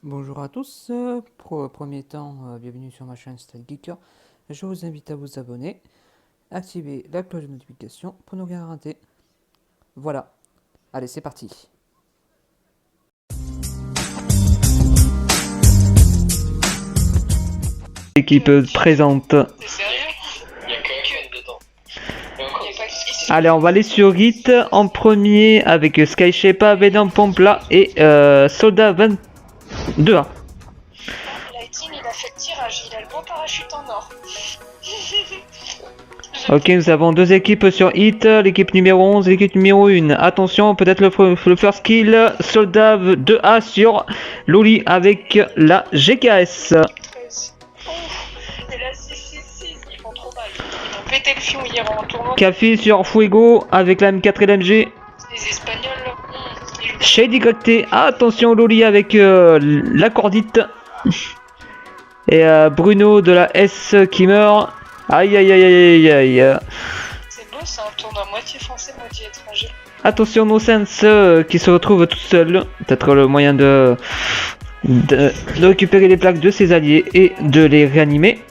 Bonjour à tous, premier temps, bienvenue sur ma chaîne Style Geeker. Je vous invite à vous abonner, activer la cloche de notification pour ne rien rater. Voilà, allez c'est parti. Équipe présente. T'es sérieux? Y'a que dedans. Allez, on va aller sur Git en premier avec Sky Shepa, Venom Pompla et Soldat 22A. Lighting, il a fait le tirage, il a le beau parachute en or. Ok, nous avons deux équipes sur Hit, l'équipe numéro 11 et l'équipe numéro 1. Attention, peut-être le first kill, Soldat 2A sur Loli avec la GKS. 13. Ouf. Et là, 6-6-6, ils font trop mal. Ils ont pété le fion hier en tournoi. Café sur Fuego avec la M4 et l'MG. Les Espagnols, ils jouent. Shady Cocté, attention Loli avec la cordite. Et Bruno de la S qui meurt. Aïe aïe aïe aïe aïe aïe. C'est beau, c'est un tournoi moitié français, moitié étranger. Attention Nonsense qui se retrouve tout seul. Peut-être le moyen de récupérer les plaques de ses alliés et de les réanimer.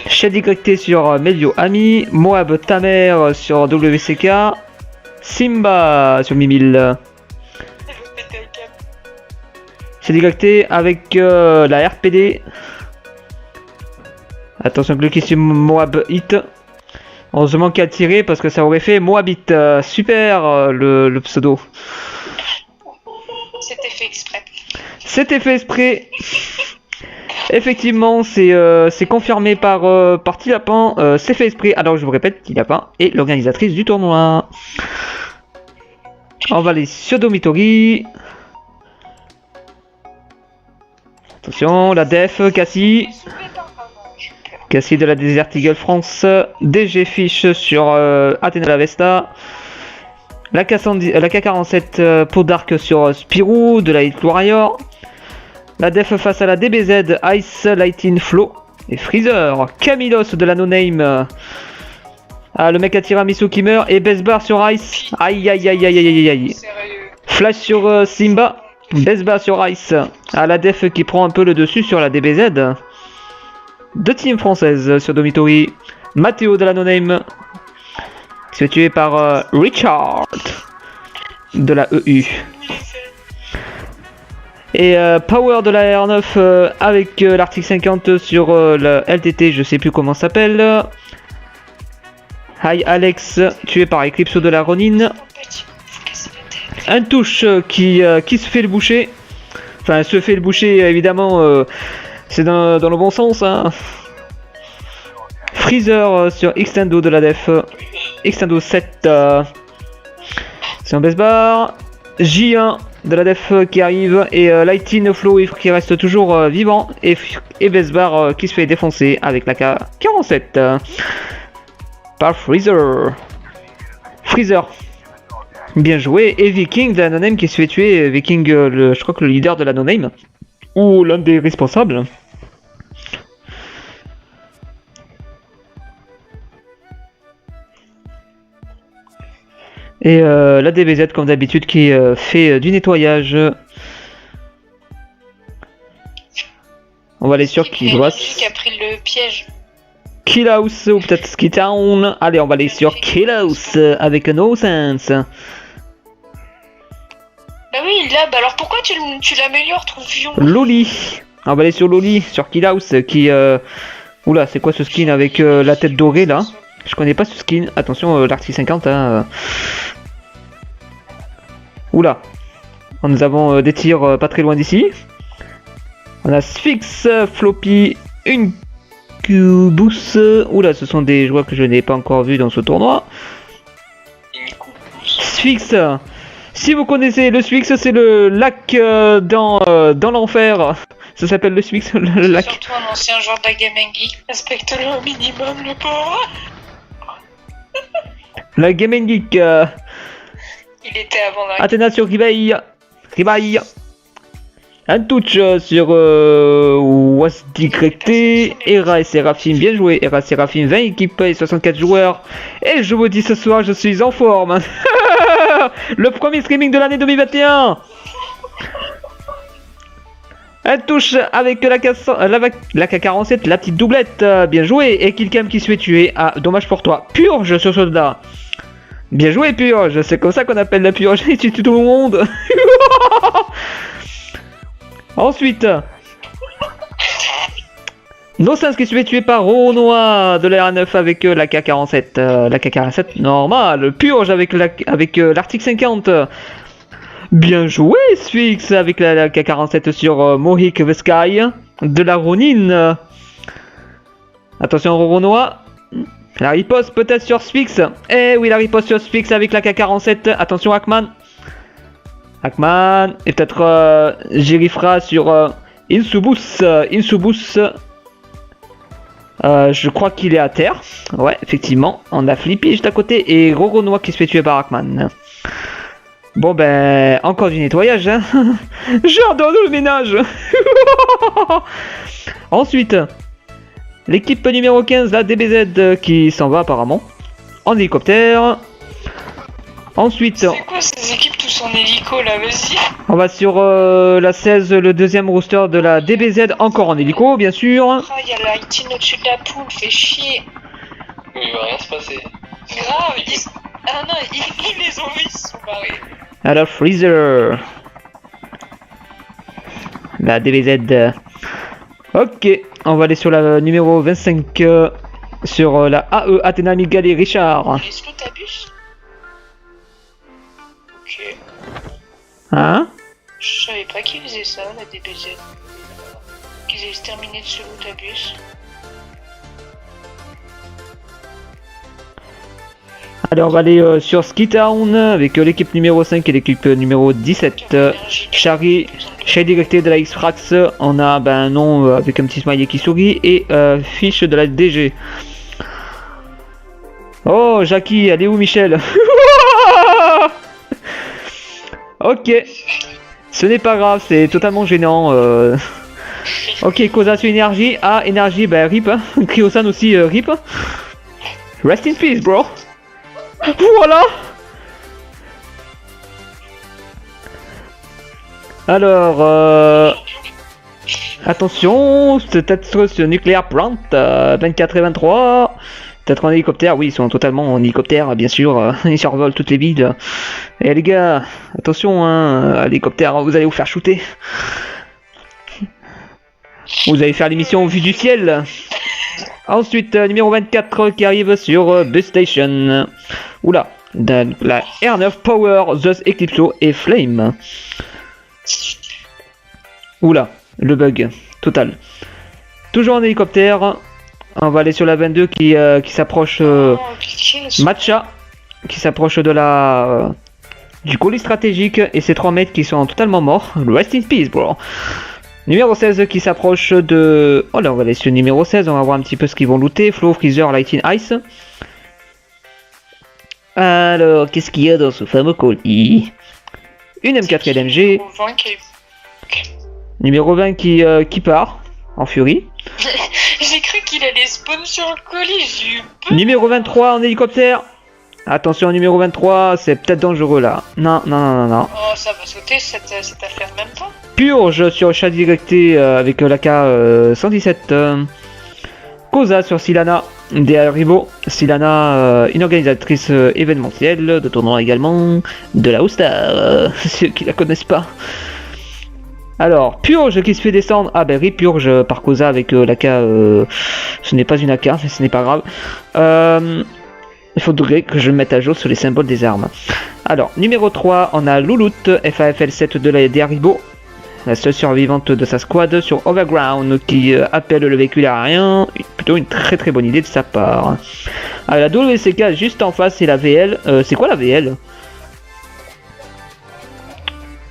Shady Cocté sur Melio Ami. Moab Tamer sur WCK. Simba sur Mimil. Elle veut péter le cap. Shady Cocté avec la RPD. Attention que qui sur Moab Hit. Heureusement qu'il a tiré parce que ça aurait fait Moabit. Super le pseudo. C'était fait exprès. C'était fait exprès. Effectivement, c'est confirmé par Tilapin. C'est fait exprès. Alors je vous répète, Tilapin est l'organisatrice du tournoi. On va aller sur Dormitory. Attention, la def, Cassie. Cassie de la Desert Eagle France, DG Fish sur Athena la Vesta, la K47 Peau d'Arc sur Spirou de la Hit Warrior, la Def face à la DBZ Ice Lighting Flow et Freezer, Camilos de la No Name, le mec à tiramisu qui meurt et Besbar sur Ice, aïe aïe aïe aïe aïe aïe, Sérieux. Flash sur Simba, Besbar sur Ice, la Def qui prend un peu le dessus sur la DBZ. Deux teams françaises sur Dormitory. Matteo de la No Name, qui se fait tuer par Richard de la EU. Et Power de la R9 avec l'Arctic 50 sur le LTT, je sais plus comment ça s'appelle. Hi Alex, tué par Eclipse de la Ronin. Un touche qui se fait le boucher. Enfin, se fait le boucher évidemment. C'est dans le bon sens, hein. Freezer sur Extendo de la Def. Extendo 7. C'est un basebar. J1 de la Def qui arrive. Et Lighting Flow qui reste toujours vivant. Et basebar qui se fait défoncer avec la K47. Par Freezer. Freezer. Bien joué. Et Viking de la No Name qui se fait tuer. Viking, je crois que le leader de la No Name. Ou l'un des responsables. Et la DBZ comme d'habitude qui fait du nettoyage. On va aller sur Killhouse. Qui a pris le piège. Killhouse ou peut-être Ski Town. Allez, on va aller sur Killhouse avec No Sense. Bah oui, là, bah alors pourquoi tu l'améliores ton fion? Loli. On va aller sur Loli, sur Killhouse qui... Oula, c'est quoi ce skin avec la tête dorée là? Je connais pas ce skin. Attention, l'Arctic 50. Hein, Oula. Nous avons des tirs pas très loin d'ici. On a Sphinx, Floppy, Incubus. Oula, ce sont des joueurs que je n'ai pas encore vus dans ce tournoi. Sphinx. Si vous connaissez le Sphinx, c'est le lac dans l'enfer. Ça s'appelle le Sphinx, le lac. Surtout un ancien joueur de la Game Geek. Respecte-le au minimum, le pauvre. La Game Geek. Il était avant la... Athena sur Ribaille. Un touch sur Wasdicrecté. Era et Seraphim, bien joué. Era Seraphim, 20 équipes et 64 joueurs. Et je vous dis ce soir, je suis en forme. Le premier streaming de l'année 2021. Elle touche avec la K-47, la petite doublette. Bien joué. Et Killcam qui se fait tuer. Ah, dommage pour toi. Purge sur soldat. Bien joué, Purge. C'est comme ça qu'on appelle la Purge. Il tue tout le monde. Ensuite, Nocens qui se fait tuer par Renoir de la R9 avec la K-47. La K-47 normale. Purge avec l'Arctique 50. Bien joué, Sphinx avec la K-47 sur Mohik the Sky. De la Ronin. Attention, Renoir. La riposte peut-être sur Sphinx. Eh oui, la riposte sur Sphinx avec la K-47. Attention, Hackman. Hackman. Et peut-être Girifra sur Insubus. Insubus. Je crois qu'il est à terre. Ouais, effectivement. On a Flippy juste à côté. Et Renoir qui se fait tuer par Hackman. Bon ben, encore du nettoyage. Hein. J'adore le ménage. Ensuite, l'équipe numéro 15, la DBZ, qui s'en va apparemment. En hélicoptère. Ensuite, C'est quoi ces équipes tous en hélico là, vas-y. on va sur la 16, le deuxième rooster de la DBZ, encore en hélico, bien sûr. Ah, il y a la Haïtine au-dessus de la poule, fait chier. Il va rien se passer. Grave, ah non, ils les ont vus, ils se sont barrés. Alors, Freezer. La DBZ. Ok, on va aller sur la numéro 25, sur la AE, Athéna, Miguel et Richard. Est-ce que t'abuses? Ok. Hein? Je savais pas qu'ils faisaient ça, la DBZ. Qu'ils allaient se terminer de ce t'abus. Allez, on va aller sur Ski Town avec l'équipe numéro 5 et l'équipe numéro 17. Shady directé de la X-Frax, on a un nom avec un petit smiley qui sourit et fiche de la DG. Oh, Jackie, elle est où, Michel? Ok, ce n'est pas grave, c'est totalement gênant. Ok, Koza sur énergie. Ah, énergie, rip. Hein. Kryosan aussi, rip. Rest in peace, bro. Voilà. Alors, attention, c'est peut-être ce nucléaire plant, 24 et 23. Peut-être en hélicoptère, oui, ils sont totalement en hélicoptère, bien sûr. Ils survolent toutes les villes. Et les gars, attention, hein, l'hélicoptère, vous allez vous faire shooter. Vous allez faire l'émission au vu du ciel. Ensuite, numéro 24 qui arrive sur Bus Station. Oula, la R9 Power, Zeus, Eclipso et Flame. Oula, le bug total. Toujours en hélicoptère. On va aller sur la 22 qui s'approche. Matcha qui s'approche de la du colis stratégique et ces 3 mètres qui sont totalement morts. Rest in peace, bro. Numéro 16 qui s'approche de... Oh là, on va aller sur le numéro 16, on va voir un petit peu ce qu'ils vont looter. Flow, Freezer, Lightning, Ice. Alors, qu'est-ce qu'il y a dans ce fameux colis? Une M4 LMG. Numéro 20 qui part en furie. J'ai cru qu'il allait spawn sur le colis, j'ai eu peur. Numéro 23 en hélicoptère. Attention, numéro 23, c'est peut-être dangereux là. Non. Oh, ça va sauter cette affaire même pas. Purge sur chat directé avec la K117. Koza sur Silana des Haribo. Silana, une organisatrice événementielle de tournoi également. De la All-Star, ceux qui la connaissent pas. Alors, Purge qui se fait descendre. Ah rip Purge par Koza avec la K. Ce n'est pas une AK, mais ce n'est pas grave. Il faudrait que je mette à jour sur les symboles des armes. Alors, numéro 3, on a Loulout, FAFL7 de la Haribo. La seule survivante de sa squad sur Overground qui appelle le véhicule aérien. Plutôt une très très bonne idée de sa part. Alors, la WCK juste en face, c'est la VL. C'est quoi la VL?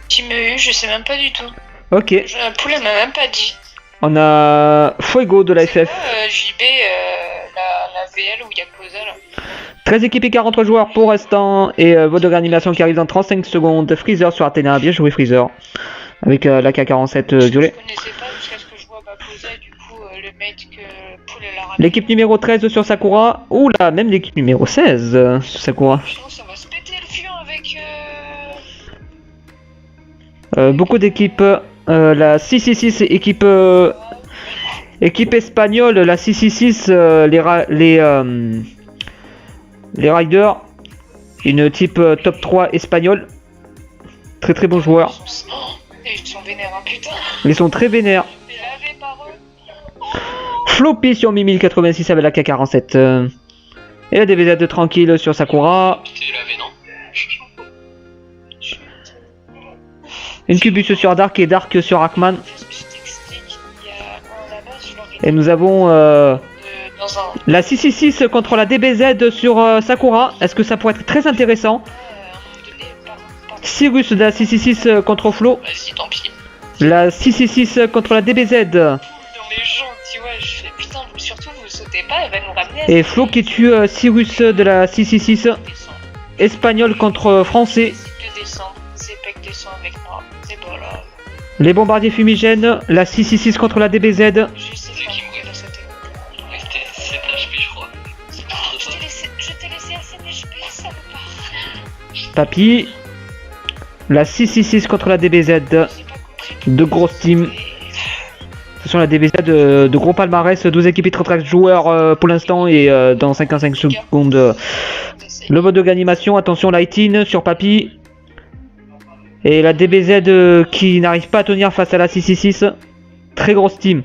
Team EU, je sais même pas du tout. Ok. La poule, elle m'a même pas dit. On a Fuego de la FF. JB, la VL où il y a Koza là. 13 équipes et 43 joueurs pour l'instant. Et votre de réanimation qui arrive dans 35 secondes. Freezer sur Athéna. Bien joué, Freezer. Avec la K47 violet. Je connaissais pas jusqu'à ce que je vois Koza et du coup le mate que poule elle a ramené. L'équipe numéro 13 sur Sakura. Oula, même l'équipe numéro 16 sur Sakura. Sinon ça va se péter le fion avec... Beaucoup d'équipes la 666 équipe espagnole, la 666, les Riders, une type top 3 espagnole. Très très bon joueur. Et ils sont vénères, hein, putain. Ils sont très vénères. Mais lavé par eux. Floppy sur Mi 1086 avec la K47. Et la DBZ tranquille sur Sakura. Tu l'avais, non? Incubus sur Dark et Dark sur Hackman. Je t'explique, il y a là-bas, je leur ai Et nous avons dans un... la 666 contre la DBZ sur Sakura. Est-ce que ça pourrait être très intéressant? à un moment donné, par Cyrus de la 666 contre Flo. Vas-y, tant pis. La 666 contre la DBZ. dans les gens, tu vois, je fais putain, vous, surtout vous sautez pas, elle va nous ramener à Et Flo qui tue Cyrus de la 666. descendre. Espagnol contre français. Décide de descendre, c'est pas que descend avec moi, c'est pas là. Les bombardiers fumigènes. La 666 contre la DBZ. Je sais C'est pas, qui, moi elle a sauté. C'était 7 HP, je crois. C'est pas trop Je ça. t'ai laissé à 7 HP, salopard. Papy. La 666 contre la DBZ. J'ai pas compris. De grosses teams. Ce sont la DBZ de gros palmarès. 12 équipes et 34 joueurs pour l'instant. Et dans 55 secondes. Le mode d'animation. Attention, Lightin sur Papy. Et la DBZ qui n'arrive pas à tenir face à la 666. Très grosse team.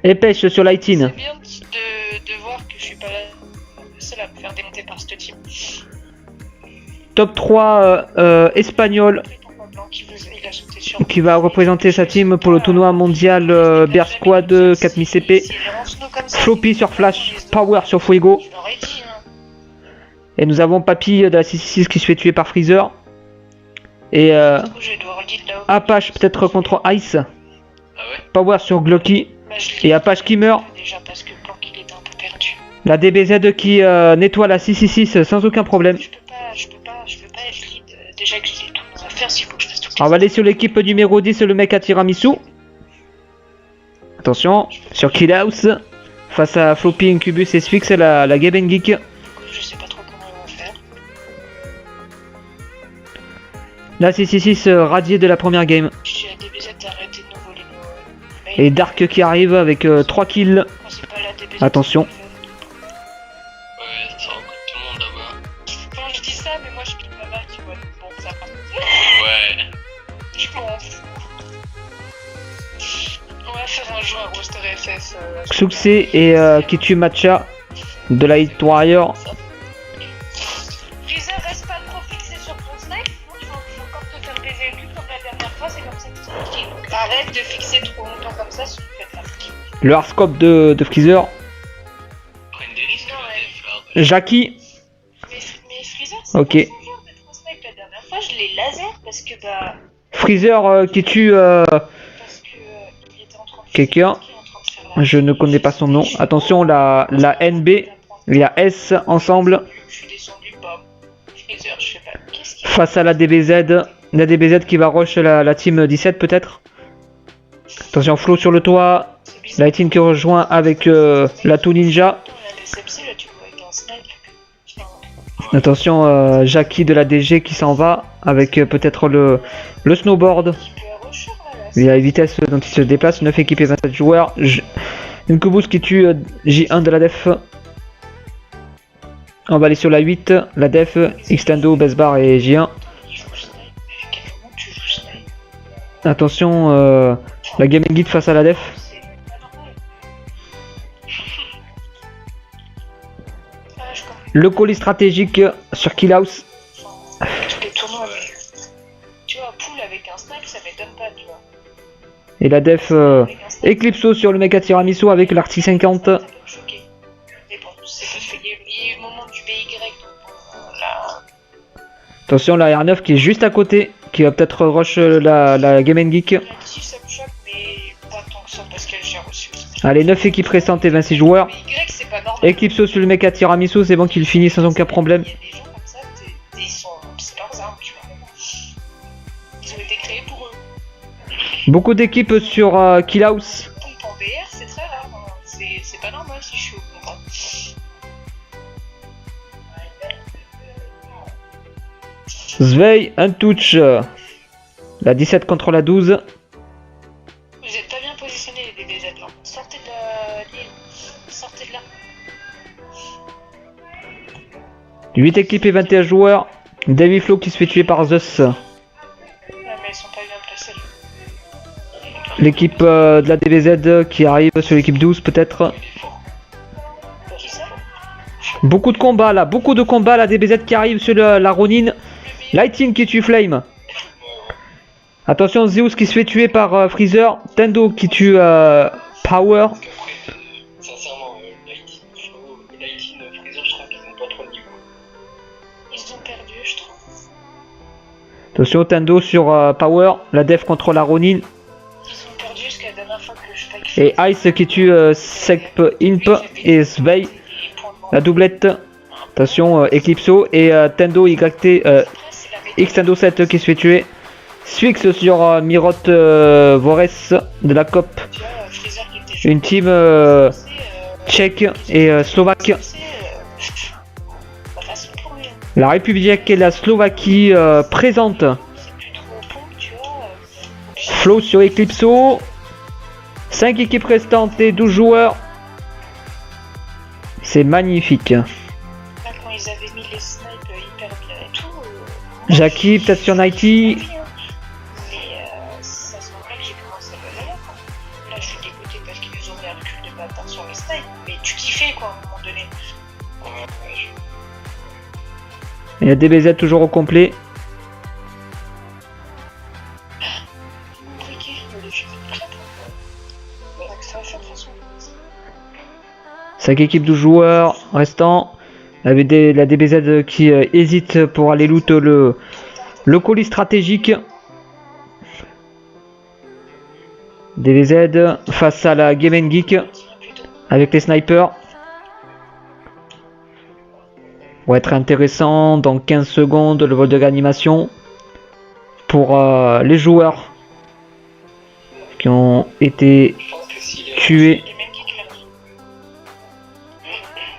Et pêche sur Lightin. C'est bien de voir que je suis pas la seule à me faire démonter par cette team. Top 3 espagnol. Pourquoi Blanc il a sauté sur Qui va représenter sa team pour le tournoi mondial Bear Squad 4000 CP. Floppy sur Flash. Power sur Fuego. Je l'aurais dit, hein. Et nous avons Papy de la 666 qui se fait tuer par Freezer. Et Je vais devoir le guide là-haut. Apache peut-être contre Ice. Ah ouais? Power sur Glocky. Bah, je l'ai Et Apache qui meurt. déjà parce que Blanc il était un peu perdu. La DBZ qui nettoie la 666 sans aucun problème. Je peux pas être lead. Déjà que j'ai tout à faire, s'il faut que je fasse tout. On va aller sur l'équipe numéro 10, le mec à tiramisu. Attention, sur Kill House. Face à Floppy, Incubus et Sphinx, la Game Geek. Du coup, je sais pas trop comment ils vont faire. La 666 radiée de la première game. Je dis à DBZ d'arrêter de nous voler nos mails. Et Dark qui arrive avec 3 kills. Quand c'est pas la DBZ. Attention. Ouais, ça rencontre tout le monde là-bas. Quand je dis ça, mais moi je pique pas mal, tu vois. Bon, ça va. Ouais. Je m'en fous. On va faire un jour un roster FF. Succès et qui tue Matcha de la Hit Warrior. Freezer, reste pas trop fixé sur ton snipe, sinon tu vas encore te faire baiser le cul comme la dernière fois, c'est comme ça que c'est compliqué. Donc arrête de fixer trop longtemps comme ça, sinon tu vas te faire kill. Le hardscope de Freezer. Prennent des risques, Non, la ouais. def, là. Jackie. Mais Freezer, c'est Ok. pas son genre de trop snipe. La dernière fois, je l'ai laser parce que bah. Freezer qui tue Parce que il était en train de quelqu'un. il est en train de faire la- Je ne connais pas son nom. Attention, la NB. Il y a S ensemble. Je suis descendu, bam. Freezer, je sais pas. Qu'est-ce qu'il Face à la DBZ. La DBZ qui va rush la team 17 peut-être. Attention, Flo sur le toit. C'est bizarre. Lighting qui rejoint avec la Two Ninja. La SMC, là, tu le vois avec un snipe. Putain. Attention, Jackie de la DG qui s'en va avec peut-être le snowboard. Il peut rusher, là. Il y a la vitesse dont il se déplace. 9 équipes et 27 joueurs. Incubus qui tue J1 de la def. On va aller sur la 8, la def, Xtendo, Besbar et J1. Il joue snipe. Mais à quel moment tu joues snipe? Attention, la Game Guide face à la def. C'est pas normal. Ah, je comprends. Le colis stratégique sur Kill House. Enfin, tous les tournois, mais. Tu vois, pool avec un snipe, ça m'étonne pas, tu vois. Et la def Avec un snipe, Eclipso sur le mec à tiramisu avec l'Arctic 50. ça peut me choquer. Mais bon, c'est parce qu'il y a eu le moment du BY, donc bon, là. Attention, la R9 qui est juste à côté. Qui va peut-être rush la Game Geek. Là-dessus, ça me choque, mais pas tant que ça, parce qu'elle gère aussi. Allez, 9 équipes restantes et 26 joueurs. BY, c'est pas normal. Eclipso sur le mec à tiramisu, c'est bon qu'il finit sans aucun problème. Il y a des gens comme ça, ils sont. C'est leurs armes, tu vois. Ils ont été créés pour eux. Beaucoup d'équipes sur Kill House. Pompe en BR, c'est très rare. Hein. C'est pas normal si je suis au combat. Svei, un touch. La 17 contre la 12. Vous êtes pas bien positionnés les DBZ là. Sortez de l'île. Sortez de là. 8 équipes et 21 joueurs. David Flo qui se fait tuer par Zeus. Ouais, mais ils sont pas bien placés. L'équipe de la DBZ qui arrive sur l'équipe 12 peut-être. Qui ça? Beaucoup de combats là, beaucoup de combats. La DBZ qui arrive sur la Ronin. Lighting qui tue Flame. Attention, Zeus qui se fait tuer par Freezer. Tendo qui tue Power. Parce qu'après, sincèrement, Lighting, Freezer, je trouve qu'ils n'ont pas trop de niveau. Ils ont perdu, je trouve. Attention, Tendo sur Power. La def contre la Ronin. Ils ont perdu jusqu'à la dernière fois que je fake. Et Ice qui tue Sep Imp et Svei. La doublette. Attention, Eclipso et Tendo YT. Xtendo 7 qui se fait tuer. Swix sur Mirot Vores de la COP. Tu vois, Freezer qui était Une team tchèque et slovaque. Pas facile pour lui. Hein. La République et la Slovaquie présente. C'est plus trop au pompe, tu vois. Flow sur Eclipso. 5 équipes restantes et 12 joueurs. C'est magnifique. Là, quand ils avaient mis les snipes hyper bien et tout. Jackie, peut-être sur Nighty. Mais ça se voit que j'ai commencé à le lire. Là, je suis dégoûté parce qu'ils nous ont mis un recul de bâtard sur les snipes. Mais tu kiffais quoi à un moment donné. Et la DBZ toujours au complet. Compliqué, le jeu est très bon. Ça va faire de toute façon. 5 équipes de joueurs restants. La DBZ qui hésite pour aller loot le colis stratégique. DBZ face à la Game Geek avec les snipers. Va être intéressant dans 15 secondes le vol de réanimation pour les joueurs qui ont été Je pense que s'il est tués. Les mecs qui crèvent.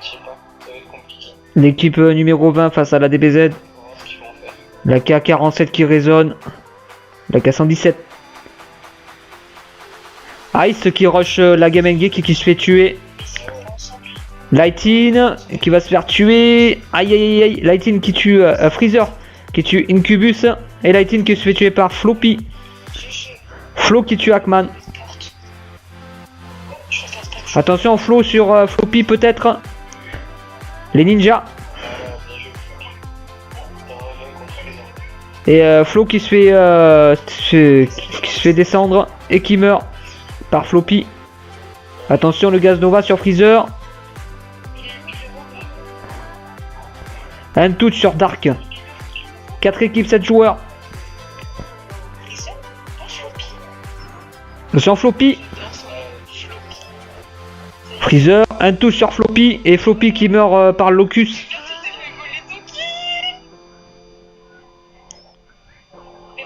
je sais pas, ça va être compliqué. L'équipe numéro 20 face à la DBZ. On va voir ce qu'ils vont faire. La K47 qui résonne. La K117. Ice qui rush la Game Geek et qui se fait tuer. Ils sont ensemble. Lightin qui va se faire tuer. Aïe aïe aïe. Lightin qui tue Freezer. Qui tue Incubus. Et Lightin qui se fait tuer par Floppy. GG. Flo qui tue Hackman. Porte. Je regarde pas que je Attention Flo sur Floppy peut-être. Les ninjas. Voilà, bien joué. T'as un contre les autres. Et Flo qui se fait descendre. Et qui meurt par Floppy. Attention le gaz Nova sur Freezer. Un touch sur Dark. 4 équipes, 7 joueurs. Freezer. Ah, Floppy. Sur Floppy. Freezer, un touch sur Floppy. Et Floppy qui meurt par Locus.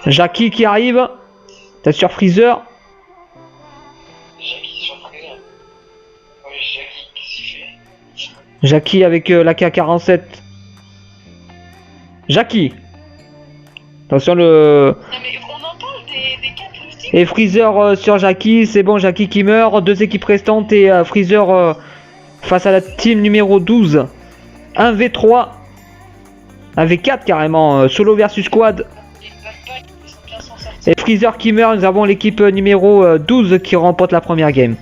Jackie qui arrive. T'as sur Freezer. Jackie sur Freezer. Ouais, Jackie, qu'est-ce qu'il fait? Jackie avec la K47. Jackie. Attention le... Non mais on en parle des 4 lifting. Et Freezer sur Jackie. C'est bon, Jackie qui meurt. 2 équipes restantes et Freezer face à la team numéro 12. 1v3. 1v4 carrément. Solo versus squad. Ils peuvent pas, ils sont bien s'en sortir. Et Freezer qui meurt. Nous avons l'équipe numéro 12 qui remporte la première game.